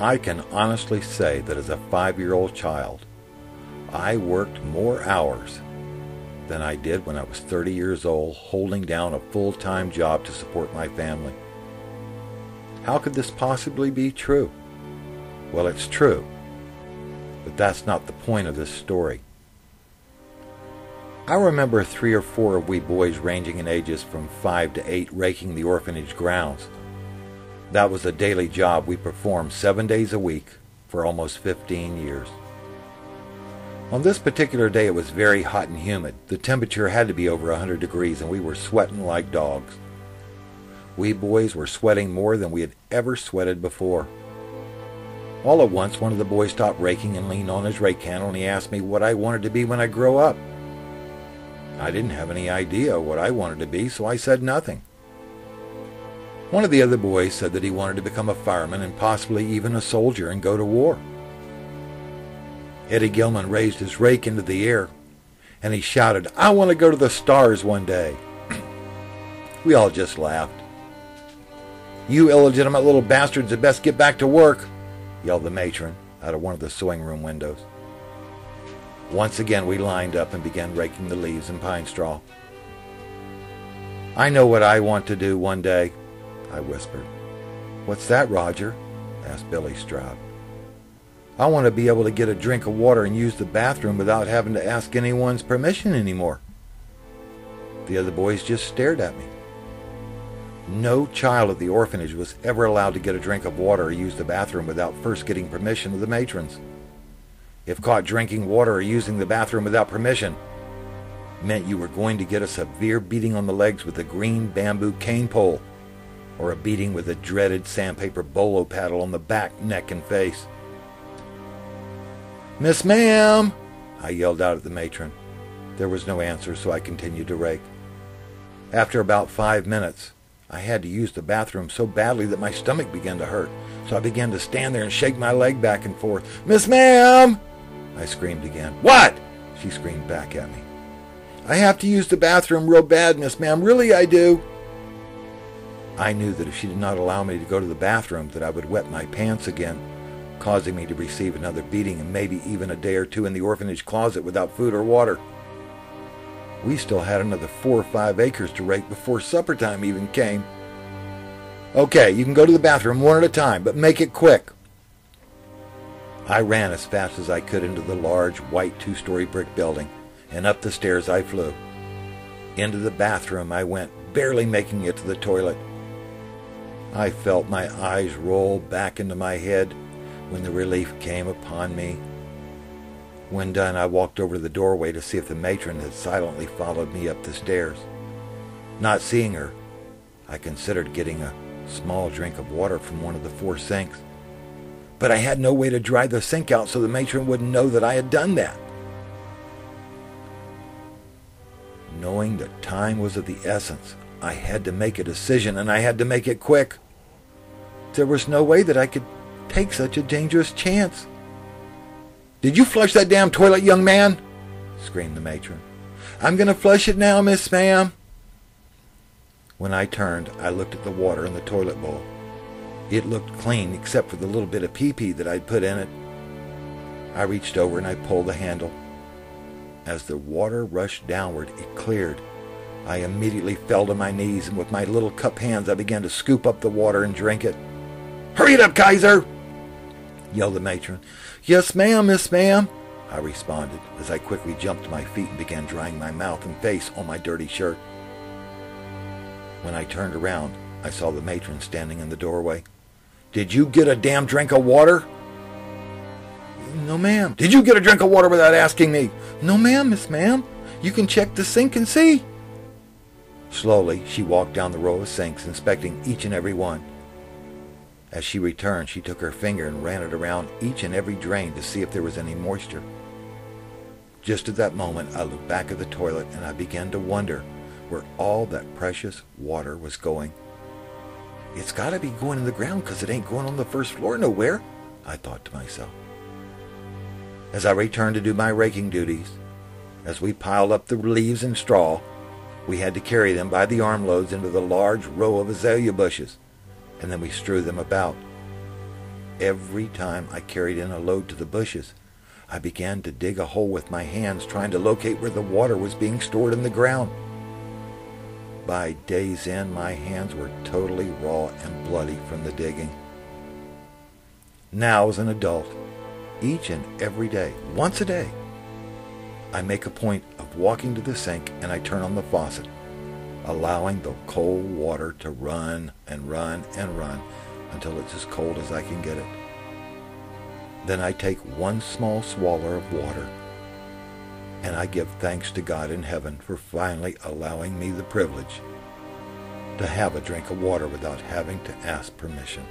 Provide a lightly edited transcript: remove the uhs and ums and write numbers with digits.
I can honestly say that as a 5-year-old child, I worked more hours than I did when I was 30 years old, holding down a full-time job to support my family. How could this possibly be true? Well, it's true, but that's not the point of this story. I remember 3 or 4 of we boys ranging in ages from 5 to 8 raking the orphanage grounds. That was a daily job we performed 7 days a week for almost 15 years. On this particular day it was very hot and humid. The temperature had to be over 100 degrees and we were sweating like dogs. We boys were sweating more than we had ever sweated before. All at once one of the boys stopped raking and leaned on his rake handle and he asked me what I wanted to be when I grow up. I didn't have any idea what I wanted to be, so I said nothing. One of the other boys said that he wanted to become a fireman and possibly even a soldier and go to war. Eddie Gilman raised his rake into the air and he shouted, "I want to go to the stars one day." We all just laughed. "You illegitimate little bastards had best get back to work," yelled the matron out of one of the sewing room windows. Once again we lined up and began raking the leaves and pine straw. "I know what I want to do one day," I whispered. "What's that, Roger?" asked Billy Stroud. "I want to be able to get a drink of water and use the bathroom without having to ask anyone's permission anymore." The other boys just stared at me. No child at the orphanage was ever allowed to get a drink of water or use the bathroom without first getting permission of the matrons. If caught drinking water or using the bathroom without permission, meant you were going to get a severe beating on the legs with a green bamboo cane pole, or a beating with a dreaded sandpaper bolo paddle on the back, neck, and face. "Miss Ma'am!" I yelled out at the matron. There was no answer, so I continued to rake. After about 5 minutes, I had to use the bathroom so badly that my stomach began to hurt, so I began to stand there and shake my leg back and forth. "Miss Ma'am!" I screamed again. "What?" she screamed back at me. "I have to use the bathroom real bad, Miss Ma'am. Really, I do." I knew that if she did not allow me to go to the bathroom, that I would wet my pants again, causing me to receive another beating and maybe even a day or two in the orphanage closet without food or water. We still had another 4 or 5 acres to rake before supper time even came. "Okay, you can go to the bathroom one at a time, but make it quick." I ran as fast as I could into the large, white 2-story brick building, and up the stairs I flew. Into the bathroom I went, barely making it to the toilet. I felt my eyes roll back into my head when the relief came upon me. When done, I walked over to the doorway to see if the matron had silently followed me up the stairs. Not seeing her, I considered getting a small drink of water from one of the 4 sinks. But I had no way to dry the sink out so the matron wouldn't know that I had done that. Knowing that time was of the essence, I had to make a decision, and I had to make it quick. There was no way that I could take such a dangerous chance. "Did you flush that damn toilet, young man?" screamed the matron. "I'm going to flush it now, Miss Ma'am." When I turned, I looked at the water in the toilet bowl. It looked clean except for the little bit of pee-pee that I'd put in it. I reached over and I pulled the handle. As the water rushed downward, it cleared. I immediately fell to my knees, and with my little cup hands I began to scoop up the water and drink it. "Hurry it up, Kaiser!" yelled the matron. "Yes, ma'am, Miss Ma'am," I responded as I quickly jumped to my feet and began drying my mouth and face on my dirty shirt. When I turned around, I saw the matron standing in the doorway. "Did you get a damn drink of water?" "No, ma'am." "Did you get a drink of water without asking me?" "No, ma'am, Miss Ma'am. You can check the sink and see." Slowly, she walked down the row of sinks, inspecting each and every one. As she returned, she took her finger and ran it around each and every drain to see if there was any moisture. Just at that moment, I looked back at the toilet and I began to wonder where all that precious water was going. "It's got to be going in the ground because it ain't going on the first floor nowhere," I thought to myself. As I returned to do my raking duties, as we piled up the leaves and straw, we had to carry them by the armloads into the large row of azalea bushes, and then we strew them about. Every time I carried in a load to the bushes, I began to dig a hole with my hands, trying to locate where the water was being stored in the ground. By day's end, my hands were totally raw and bloody from the digging. Now, as an adult, each and every day, once a day, I make a point of walking to the sink and I turn on the faucet, allowing the cold water to run and run and run until it's as cold as I can get it. Then I take one small swallow of water and I give thanks to God in heaven for finally allowing me the privilege to have a drink of water without having to ask permission.